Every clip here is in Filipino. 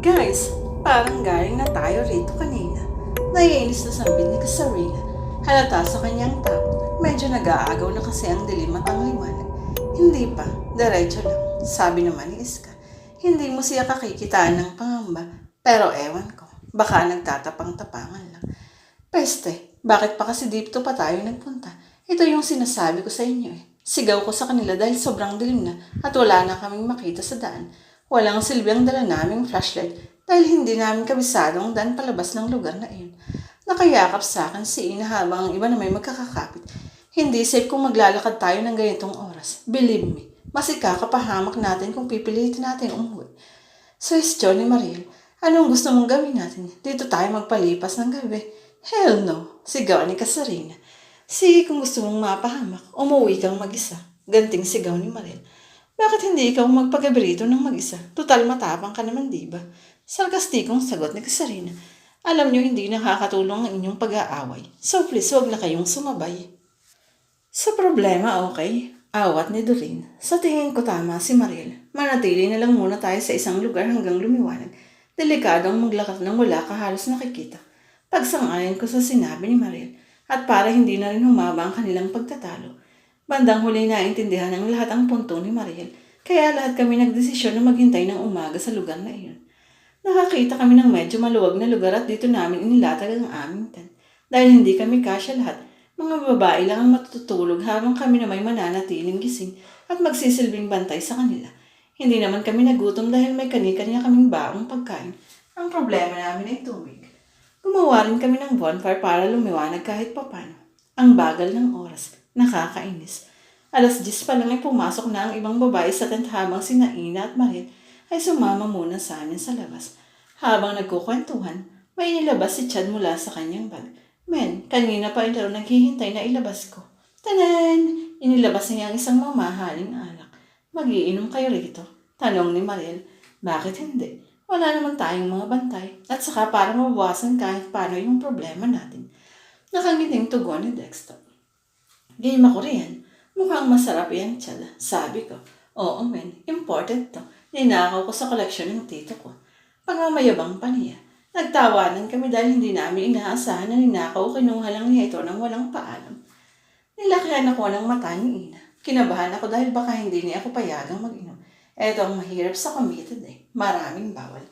Guys, parang galing na tayo rito kanina. Naiinis na sambit ni Kasarina. Halata sa kanyang takot. Medyo nag-aagaw na kasi ang dilim at ang liwanag. Hindi pa, diretso lang. Sabi naman ni Iska, hindi mo siya kakikitaan ng pangamba. Pero ewan ko, baka nagtatapang-tapangan lang. Peste, bakit pa kasi dito pa tayo nagpunta? Ito yung sinasabi ko sa inyo eh. Sigaw ko sa kanila dahil sobrang dilim na at wala na kaming makita sa daan. Walang silbing dala naming flashlight dahil hindi namin kabisado ang daan palabas ng lugar na iyon. Nakayakap sa akin si Ina habang ang iba na may magkakakapit. Hindi safe kung maglalakad tayo ng ganitong oras. Believe me, mas ikakapahamak natin kung pipilitin natin umuwi. Suwestyon ni Mariel, anong gusto mong gawin natin? Dito tayo magpalipas ng gabi. Hell no, sigaw ni Kasarina. Sige kung gusto mong mapahamak, umuwi kang mag-isa. Ganting sigaw ni Mariel. Bakit hindi ikaw magpagabi rito ng mag-isa? Tutal matapang ka naman, diba? Sarkastikong sagot ni Kasarina. Alam niyo hindi nakakatulong ang inyong pag-aaway. So please, wag na kayong sumabay. Sa problema, okay? Awat ni Doreen. Sa tingin ko tama si Mariel. Manatili na lang muna tayo sa isang lugar hanggang lumiwanag. Delikado ang maglakad nang wala ka halos nakikita. Pagsang-ayon ko sa sinabi ni Mariel. At para hindi na rin humaba ang kanilang pagtatalo. Bandang huli naintindihan ng lahat ang punto ni Mariel, kaya lahat kami nagdesisyon na maghintay ng umaga sa lugar na iyon. Nakakita kami ng medyo maluwag na lugar at dito namin inilatag ang aming tent. Dahil hindi kami kasya lahat, mga babae lang ang matutulog habang kami na may mananatiling gising at magsisilbing bantay sa kanila. Hindi naman kami nagutom dahil may kani-kanya kaming baong pagkain. Ang problema namin ay tubig. Gumawa rin kami ng bonfire para lumiwanag kahit papano. Ang bagal ng oras. Nakakainis. 10:00 pa lang ay pumasok na ang ibang babae sa tent habang sina Ina at Mariel ay sumama muna sa amin sa labas. Habang nagkukwentuhan, may inilabas si Chad mula sa kanyang bag. Men, kanina pa ito naghihintay na ilabas ko. Tanan! Inilabas niya ang isang mamahaling alak. Magiinom kayo rito? Tanong ni Mariel. Bakit hindi? Wala naman tayong mga bantay. At saka para mabawasan kahit paano yung problema natin. Nakangiting tugon ni Dexter. Game ako riyan. Mukhang masarap yan, Chad. Sabi ko. Oo, men. Imported to. Ninakaw ko sa koleksyon ng tito ko. Pangamayabang pa niya. Nagtawanan kami dahil hindi namin inaasahan na ninakaw o kinuha lang niya ito nang walang paalam. Nilakihan ako ng mata ni Ina. Kinabahan ako dahil baka hindi niya ako payagang mag-inom. Eto ang mahirap sa committed eh. Maraming bawal.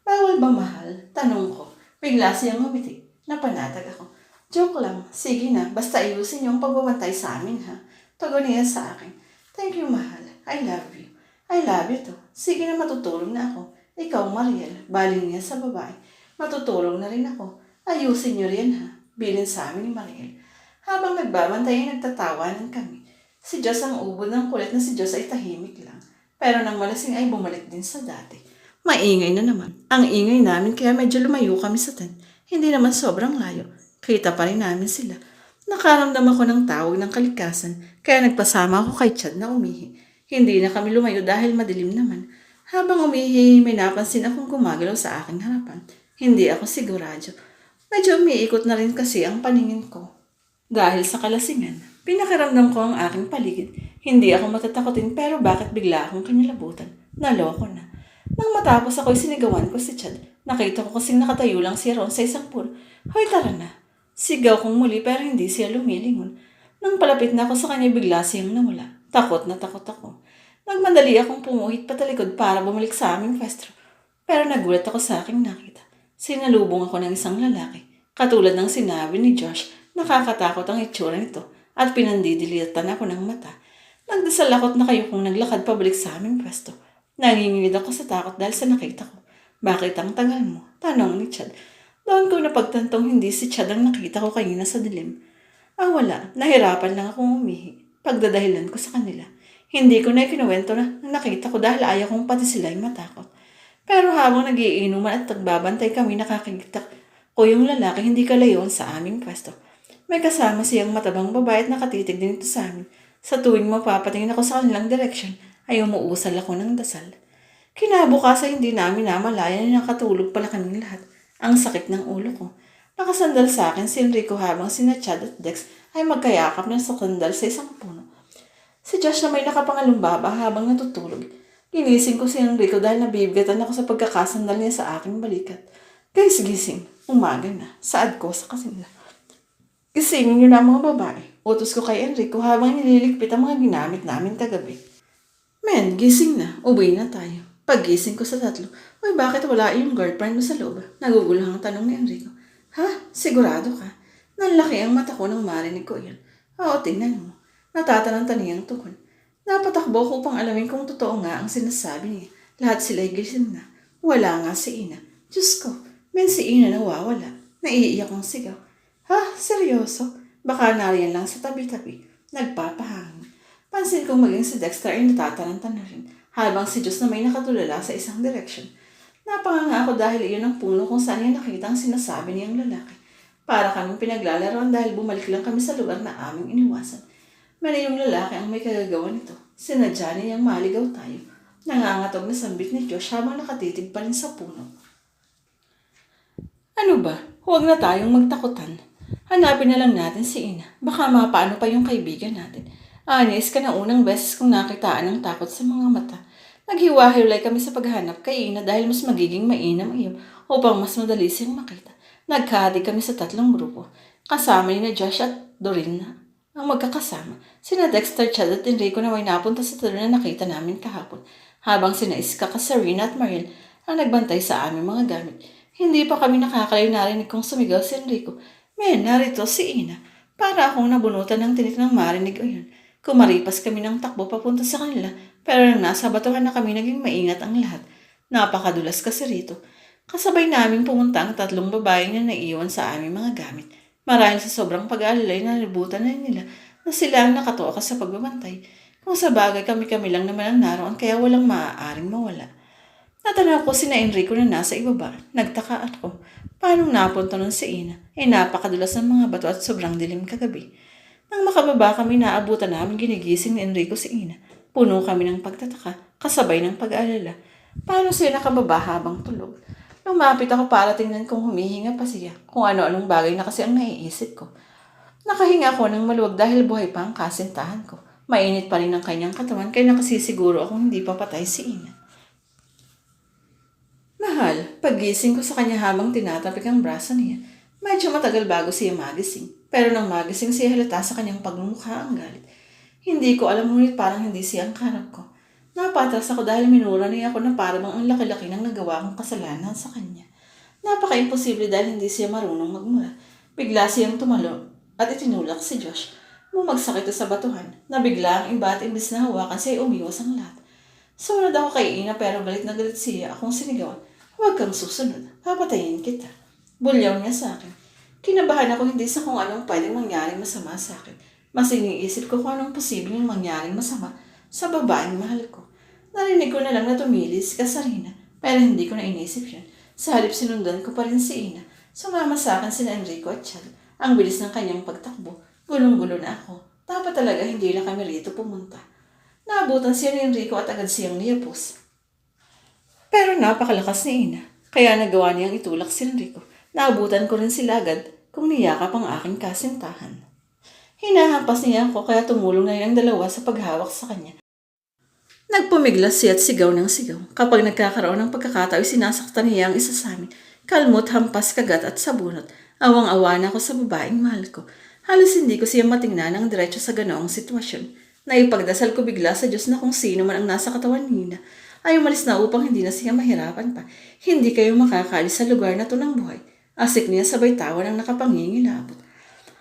Bawal ba mahal? Tanong ko. Bigla siyang ngumiti. Napanatag ako. Joke lang. Sige na. Basta ayusin yung pagbabantay sa amin ha. Tugon niya sa akin. Thank you mahal. I love you. I love you too. Sige na matutulog na ako. Ikaw Mariel. Baling niya sa babae. Matutulog na rin ako. Ayusin niyo rin ha. Bilin sa amin ni Mariel. Habang nagbabantay ay nagtatawanan kami. Si Diyos ang ubod ng kulit na si Diyos ay tahimik lang. Pero nang malasing ay bumalik din sa dati. Maingay na naman. Ang ingay namin kaya medyo lumayo kami sa tent. Hindi naman sobrang layo. Kita pa rin namin sila. Nakaramdam ako ng tawag ng kalikasan, kaya nagpasama ako kay Chad na umihi. Hindi na kami lumayo dahil madilim naman. Habang umihi, may napansin akong gumagalaw sa aking harapan. Hindi ako sigurado. Medyo umiikot na rin kasi ang paningin ko. Dahil sa kalasingan, pinakaramdam ko ang aking paligid. Hindi ako matatakotin pero bakit bigla akong kinilabutan? Naloko na. Nang matapos ako'y sinigawan ko si Chad, nakita ko kasing nakatayo lang siya roon sa isang pool. Hoy tara na. Sigaw kong muli pero hindi siya lumilingon. Nang palapit na ako sa kanya bigla siyang nawala. Takot na takot ako. Nagmadali akong pumuhit patalikod para bumalik sa aming pwesto. Pero nagulat ako sa aking nakita. Sinalubong ako ng isang lalaki. Katulad ng sinabi ni Josh, nakakatakot ang itsura nito at pinandidilitan ako ng mata. Nagdasal ako't nakayukong naglakad pabalik sa aming pwesto. Nangingilid ako sa takot dahil sa nakita ko. Bakit ang tagal mo? Tanong ni Chad. Doon ko napagtantong hindi si Chad ang nakita ko kanina sa dilim. Wala. Nahirapan lang akong umihi. Pagdadahilan ko sa kanila. Hindi ko na ikinuwento na nakita ko dahil ayaw kong pati sila ay matakot. Pero habang nagiinuman at nagbabantay kami nakakita ko yung lalaki hindi kalayon sa aming pwesto. May kasama siyang matabang babae at nakatitig din ito sa amin. Sa tuwing mapapatingin ako sa kanilang direksyon ay umuusal ako ng dasal. Kinabukasan hindi namin namalayan na nakatulog pala kaming lahat. Ang sakit ng ulo ko. Nakasandal sa akin si Enrico habang sina Chad at Dex ay magkayakap ng sakandal sa isang puno. Si Josh na may nakapangalumbaba habang natutulog. Ginising ko si Enrico dahil nabibigatan ako sa pagkakasandal niya sa aking balikat. Guys, gising. Umaga na. Saad ko sa kasinla. Gisingin niyo na ang mga babae. Utos ko kay Enrico habang nililigpit ang mga ginamit namin kagabi. Men, gising na. Uwi na tayo. Paggising ko sa tatlo, uy, bakit wala yung girlfriend mo sa loob? Naguguluhang tanong ni Enrico. Ha? Sigurado ka? Nanlaki ang mata ko nang marinig ko yan. Oo, tingnan mo. Natatananta niyang tukon. Napatakbo ko upang alamin kung totoo nga ang sinasabi niya. Lahat sila'y gising na. Wala nga si Ina. Diyos ko, men si Ina nawawala. Naiiyak ang sigaw. Ha? Seryoso? Baka nariyan lang sa tabi-tabi. Nagpapahangin. Pansin kong maging si Dexter ay natataranta na rin, habang si Diyos na may nakatulala sa isang direksyon. Napanganga ako dahil iyon ang puno kung saan niya nakita ang sinasabi niyang lalaki. Para kaming pinaglalaroan dahil bumalik lang kami sa lugar na aming iniwasan. Mali yung lalaki ang may kagagawa nito. Sinadya niyang maligaw tayo. Nangangatog na sambit ni Josh habang nakatitig pa rin sa puno. Ano ba? Huwag na tayong magtakutan. Hanapin na lang natin si Ina. Baka mapaano pa yung kaibigan natin. Anis ka na unang beses kong nakitaan ng takot sa mga mata. Naghiwa-hiwalay kami sa paghanap kay Ina dahil mas magiging mainam iyon upang mas madali siyang makita. Nagkahati kami sa 3 grupo. Kasama ni na Josh at Dorina ang magkakasama. Sina Dexter, Chad at Enrico na may napunta sa talo na nakita namin kahapon. Habang sina Iska, Kasarina at Mariel ang nagbantay sa aming mga gamit. Hindi pa kami nakakalayo narinig kong sumigaw si Enrico. Men, narito si Ina. Para akong nabunutan ng tinik ng marinig o yun. Kumaripas kami ng takbo papunta sa kanila, pero nang nasa batuhan na kami naging maingat ang lahat. Napakadulas kasi rito. Kasabay naming pumunta ang 3 babaeng na naiiwan sa aming mga gamit. Marahil sa sobrang pag-aalalay na nalibutan na nila na sila ang nakatoka sa pagbabantay. Kung sa bagay kami-kami lang naman ang naroon kaya walang maaaring mawala. Natanaw ko sina Enrico na nasa ibaba. Nagtaka ako. Paano napunta nun si Ina? Napakadulas ng mga bato at sobrang dilim kagabi. Nang makababa kami, naabutan namin ginigising ni Enrico si Ina. Puno kami ng pagtataka, kasabay ng pag-aalala. Paano siya nakababa habang tulog? Lumapit ako para tingnan kung humihinga pa siya, kung ano-anong bagay na kasi ang naiisip ko. Nakahinga ako ng maluwag dahil buhay pa ang kasintahan ko. Mainit pa rin ang kanyang katawan kaya nakasisiguro akong hindi pa patay si Ina. Mahal, paggising ko sa kanya habang tinatapik ang braso niya, medyo matagal bago siya magising. Pero nang magising siya halata sa kanyang pagmumukha ang galit. Hindi ko alam ngunit parang hindi siya ang karap ko. Napatras ako dahil minura niya ako na parang ang laki-laki ng nagawa kong kasalanan sa kanya. Napaka-imposible dahil hindi siya marunong magmula. Bigla siyang tumalo at itinulak si Josh. Bumagsak ito sa batuhan. Nabigla ang iba at imbis na hawakan siya umiwas ang lahat. Sumunod ako kay Ina pero galit na galit siya akong sinigawan. Huwag kang susunod. Papatayin kita. Bulyaw niya sa akin. Kinabahan ako hindi sa kung anong pwedeng mangyaring masama sa akin. Mas iniisip ko kung anong posibleng mangyaring masama sa babaeng mahal ko. Narinig ko na lang na tumilis ka sa Rina, pero hindi ko na inisip yun. Sa halip sinundan ko pa rin si Ina. Sumama sa akin sina Enrico at Chad. Ang bilis ng kanyang pagtakbo. Gulong-gulo na ako. Dapat talaga hindi lang kami rito pumunta. Naabutan siya ni Enrico at agad siyang niyapos. Pero napakalakas ni Ina. Kaya nagawa niyang itulak si Enrico. Naabutan ko rin sila agad kung niyakap ang aking kasintahan. Hinahampas niya ako kaya tumulong na yung dalawa sa paghawak sa kanya. Nagpumiglas siya at sigaw ng sigaw. Kapag nagkakaroon ng pagkakatao'y sinasaktan niya ang isa sa amin. Kalmot, hampas, kagat at sabunot. Awang-awa na ako sa babaeng mahal ko. Halos hindi ko siya matingnan ng diretso sa ganoong sitwasyon. Naipagdasal ko bigla sa Diyos na kung sino man ang nasa katawan niya ay umalis na upang hindi na siya mahirapan pa. Hindi kayo makakaalis sa lugar na to ng buhay. Asik niya sabay tawa ng nakapangingilabot.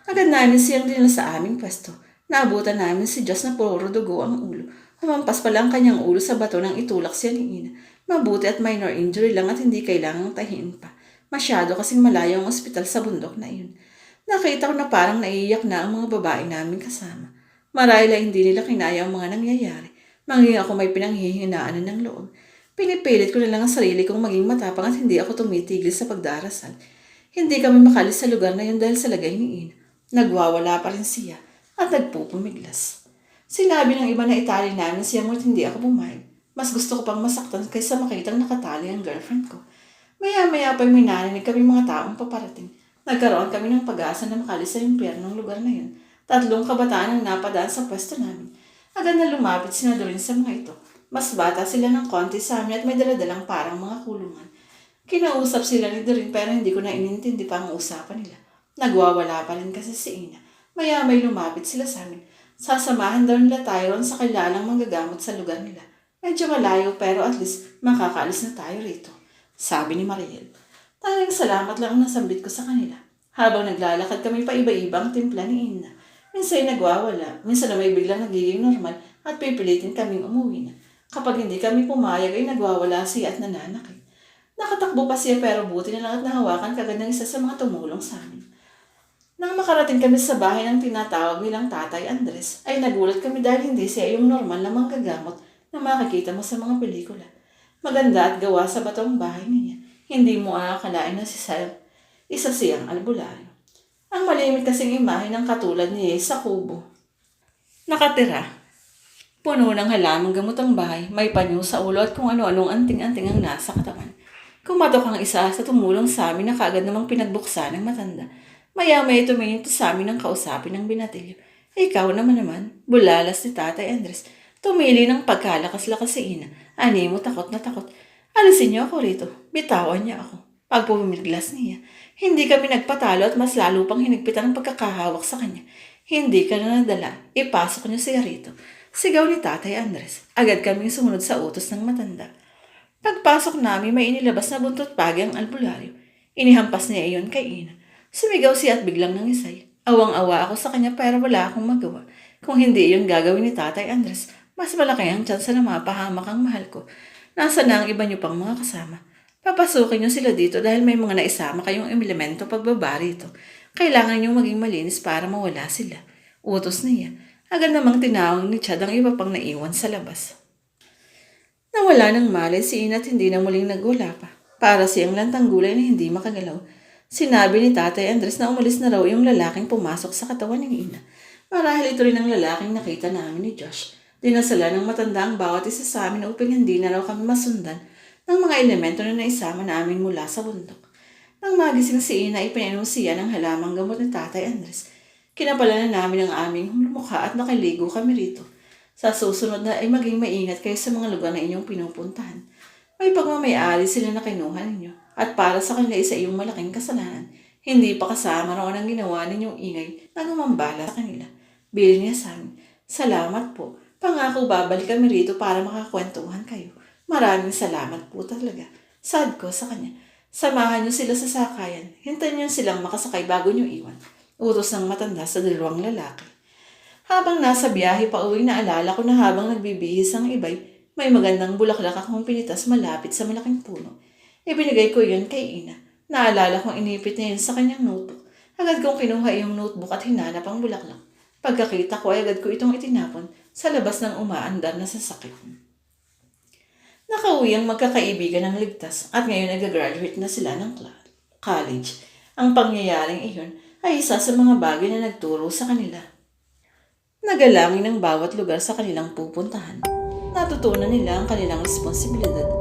Agad namin siyang dinala sa aming pwesto. Naabutan namin si Diyos na puro dugo ang ulo. Humampas pala ang kanyang ulo sa bato nang itulak siya ni Ina. Mabuti at minor injury lang at hindi kailangang tahiin pa. Masyado kasing malayo ang ospital sa bundok na iyon. Nakita ko na parang naiiyak na ang mga babae namin kasama. Marahil ay hindi nila kinaya ang mga nangyayari. Maging ako may pinanghihinaan ng loob. Pinipilit ko na lang ang sarili kong maging matapang at hindi ako tumitigil sa pagdarasal. Hindi kami makalis sa lugar na yun dahil sa lagay ni Ina. Nagwawala pa rin siya at nagpupumiglas. Sinabi ng iba na itali namin siya ngunit hindi ako pumayag. Mas gusto ko pang masaktan kaysa makitang nakatali ang girlfriend ko. Maya-maya pa'y may narinig kami mga taong paparating. Nagkaroon kami ng pag-asa na makalis sa impyernong lugar na yun. 3 kabataan ang napadaan sa pwesto namin. Agad na lumapit sina Doreen sa mga ito. Mas bata sila ng konti sa amin at may daladalang parang mga kulungan. Kinausap sila ni Doreen pero hindi ko na inintindi pa ang usapan nila. Nagwawala pa rin kasi si Ina. Maya may lumapit sila sa amin. Sasamahan daw nila tayo ron sa kilalang manggagamot sa lugar nila. Medyo malayo pero at least makakaalis na tayo rito. Sabi ni Mariel. Tanging salamat lang ang nasambit ko sa kanila. Habang naglalakad kami pa iba-ibang timpla ni Ina. Minsan ay nagwawala, minsan na may biglang nagiging normal at pipilitin kaming umuwi na. Kapag hindi kami pumayag ay nagwawala siya at nananakit. Nakatakbo pa siya pero buti na lang at nahawakan kagad ng isa sa mga tumulong sa amin. Nang makarating kami sa bahay ng tinatawag nilang Tatay Andres, ay nagulat kami dahil hindi siya yung normal na manggagamot na makikita mo sa mga pelikula. Maganda at gawa sa batong bahay niya. Hindi mo aakalain na isa siyang albularyo. Ang malimit kasing imahe ng katulad niya sa kubo. Nakatira. Puno ng halamang gamot ang bahay, may panyo sa ulo at kung ano-anong anting-anting ang nasa katawan. Kumatok ang isa sa tumulong sa amin na kaagad namang pinagbuksan ng matanda. Maya-maya tumingin to sa amin ng kausapin ng binatilyo. Ikaw naman, bulalas ni Tatay Andres. Tumili ng pagkalakas-lakas si Ina. Animo takot na takot. Alisin niyo ako rito. Bitawan niya ako. Pag pumimiglas niya, hindi kami nagpatalo at mas lalo pang hinigpitan ang pagkakahawak sa kanya. Hindi ka na nadala. Ipasok niyo siya rito. Sigaw ni Tatay Andres. Agad kaming sumunod sa utos ng matanda. Pagpasok namin may inilabas na buntot pagi ang albularyo. Inihampas niya iyon kay Ina. Sumigaw siya at biglang nangisay. Awang-awa ako sa kanya pero wala akong magawa. Kung hindi iyon gagawin ni Tatay Andres, mas malaki ang tsansa na mapahamak ang mahal ko. Nasa na ang iba niyo pang mga kasama. Papasukin niyo sila dito dahil may mga naisama kayong elemento pagbaba rito. Kailangan niyo maging malinis para mawala sila. Utos niya. Agad namang tinawag ni Chad ang iba pang naiwan sa labas. Nawala ng malay si Ina at hindi na muling nagwala pa. Para siyang lantang gulay na hindi makagalaw. Sinabi ni Tatay Andres na umalis na raw yung lalaking pumasok sa katawan ng Ina. Marahil ito rin ang lalaking nakita namin ni Josh. Dinasala ng matanda ang bawat isa sa amin upang hindi na raw kami masundan ng mga elemento na naisama namin mula sa bundok. Nang magising si Ina, ipinainom siya ng halamang gamot ni Tatay Andres. Kinapala na namin ang aming mukha at nakaligo kami rito. Sa susunod na ay maging maingat kayo sa mga lugar na inyong pinupuntahan. May pagmamayari sila na kinuha ninyo at para sa kanila isa iyong malaking kasalanan. Hindi pa kasama roon ang ginawa ninyong ingay na gumambala sa kanila. Bili niya sa amin. Salamat po. Pangako babalik kami rito para makakwentuhan kayo. Maraming salamat po talaga. Sad ko sa kanya. Samahan niyo sila sa sakayan. Hintayin niyo silang makasakay bago niyo iwan. Utos ng matanda sa dalawang lalaki. Habang nasa biyahe pa uwi, naalala ko na habang nagbibihis ang ibay, may magandang bulaklak akong pinitas malapit sa malaking puno. Ibinigay ko yun kay Ina. Naalala kong inipit niya yun sa kanyang notebook. Agad kong kinuha yung notebook at hinanap ang bulaklak. Pagkakita ko ay agad ko itong itinapon sa labas ng umaandar na sasakyan. Nakauwi ang magkakaibigan ng ligtas at ngayon nag-graduate na sila ng college. Ang pangyayaring iyon ay isa sa mga bagay na nagturo sa kanila. Nagalangin ng bawat lugar sa kanilang pupuntahan. Natutunan nila ang kanilang responsibilidad